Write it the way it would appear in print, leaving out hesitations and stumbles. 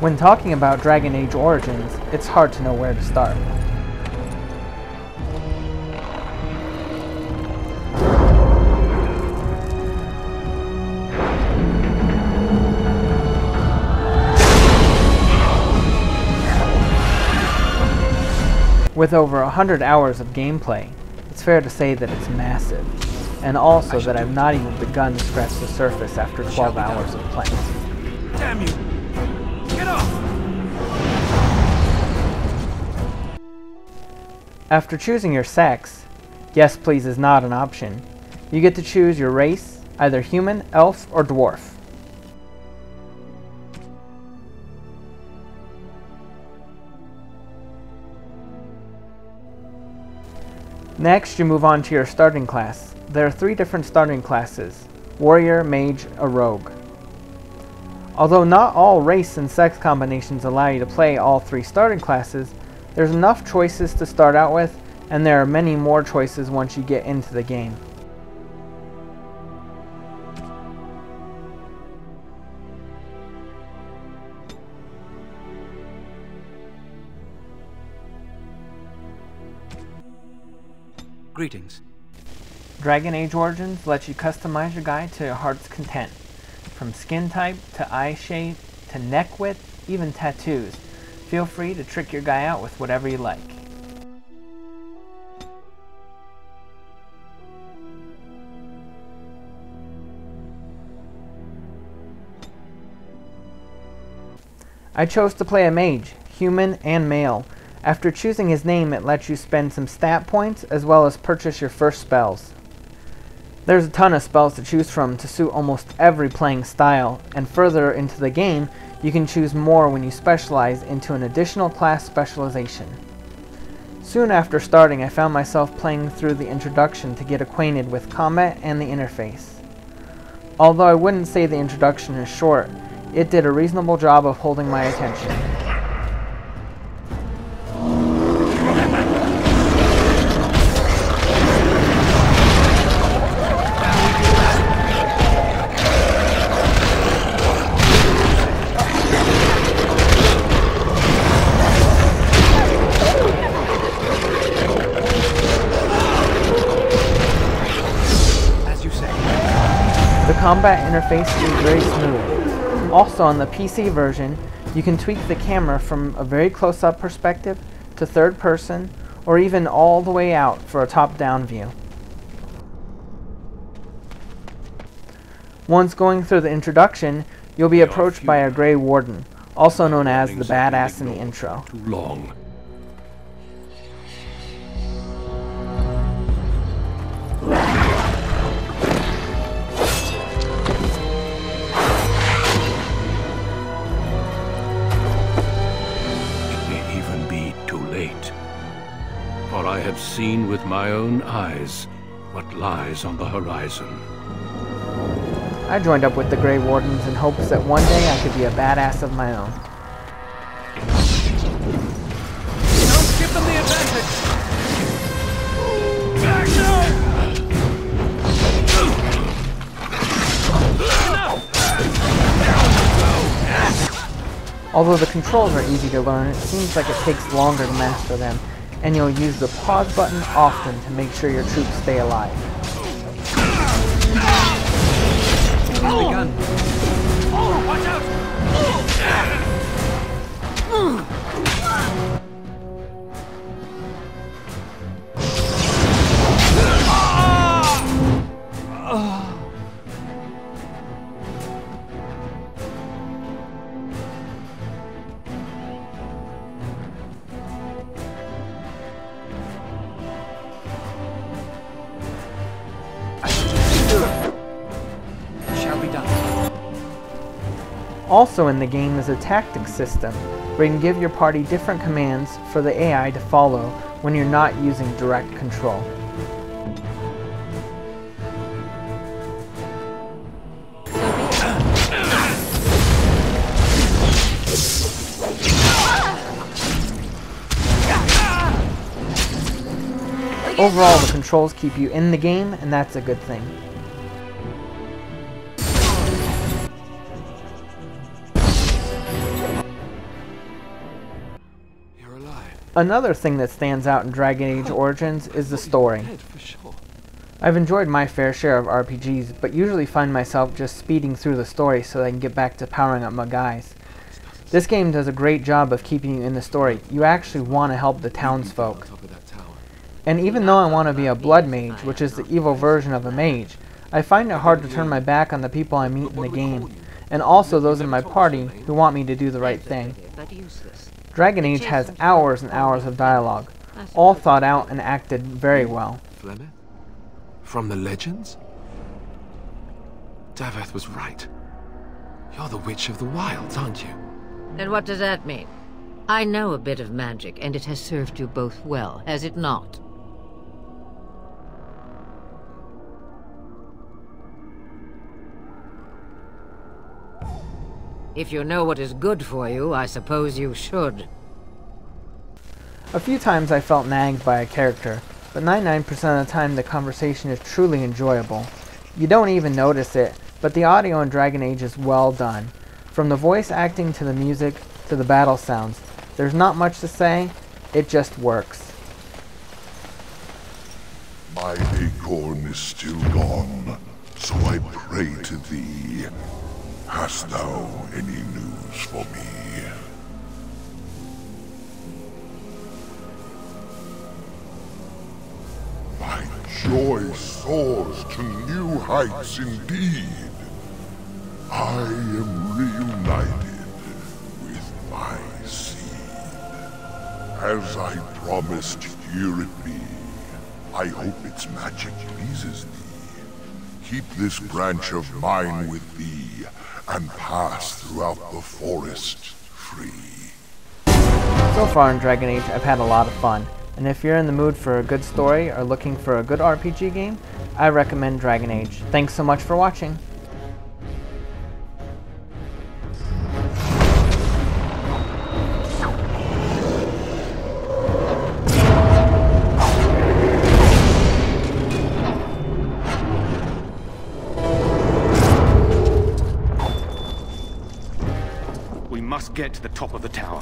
When talking about Dragon Age Origins, it's hard to know where to start. With over 100 hours of gameplay, it's fair to say that it's massive, and also that I've not even begun to scratch the surface after 12 hours of playing. Damn you! Get off! After choosing your sex, yes please is not an option, you get to choose your race, either human, elf, or dwarf. Next, you move on to your starting class. There are 3 different starting classes: warrior, mage, a rogue. Although not all race and sex combinations allow you to play all 3 starting classes, there's enough choices to start out with, and there are many more choices once you get into the game. Greetings. Dragon Age Origins lets you customize your guy to your heart's content. From skin type, to eye shape, to neck width, even tattoos. Feel free to trick your guy out with whatever you like. I chose to play a mage, human and male. After choosing his name, it lets you spend some stat points as well as purchase your first spells. There's a ton of spells to choose from to suit almost every playing style, and further into the game, you can choose more when you specialize into an additional class specialization. Soon after starting, I found myself playing through the introduction to get acquainted with combat and the interface. Although I wouldn't say the introduction is short, it did a reasonable job of holding my attention. The combat interface is very smooth. Also on the PC version, you can tweak the camera from a very close-up perspective to third person, or even all the way out for a top-down view. Once going through the introduction, you'll be approached by a Grey Warden, also known as the badass in the intro. Too long. For I have seen with my own eyes what lies on the horizon. I joined up with the Grey Wardens in hopes that one day I could be a badass of my own. Don't give them the advantage! Although the controls are easy to learn, it seems like it takes longer to master them, and you'll use the pause button often to make sure your troops stay alive. Begun. Oh, watch out! Also in the game is a tactics system, where you can give your party different commands for the AI to follow when you're not using direct control. Overall, the controls keep you in the game, and that's a good thing. Another thing that stands out in Dragon Age Origins is the story. I've enjoyed my fair share of RPGs, but usually find myself just speeding through the story so I can get back to powering up my guys. This game does a great job of keeping you in the story. You actually want to help the townsfolk. And even though I want to be a blood mage, which is the evil version of a mage, I find it hard to turn my back on the people I meet in the game, and also those in my party who want me to do the right thing. Dragon Age has hours and hours of dialogue, all thought out and acted very well. Flemeth? From the legends? Daveth was right. You're the Witch of the Wilds, aren't you? And what does that mean? I know a bit of magic, and it has served you both well, has it not? If you know what is good for you, I suppose you should. A few times I felt nagged by a character, but 99% of the time the conversation is truly enjoyable. You don't even notice it, but the audio in Dragon Age is well done. From the voice acting to the music to the battle sounds, there's not much to say, it just works. My acorn is still gone, so I pray to thee. Hast thou any news for me? My joy soars to new heights indeed. I am reunited with my seed. As I promised, here it be. I hope its magic pleases thee. Keep this branch of mine with thee, and pass throughout the forest free. So far in Dragon Age, I've had a lot of fun, and if you're in the mood for a good story or looking for a good RPG game, I recommend Dragon Age. Thanks so much for watching. We must get to the top of the tower.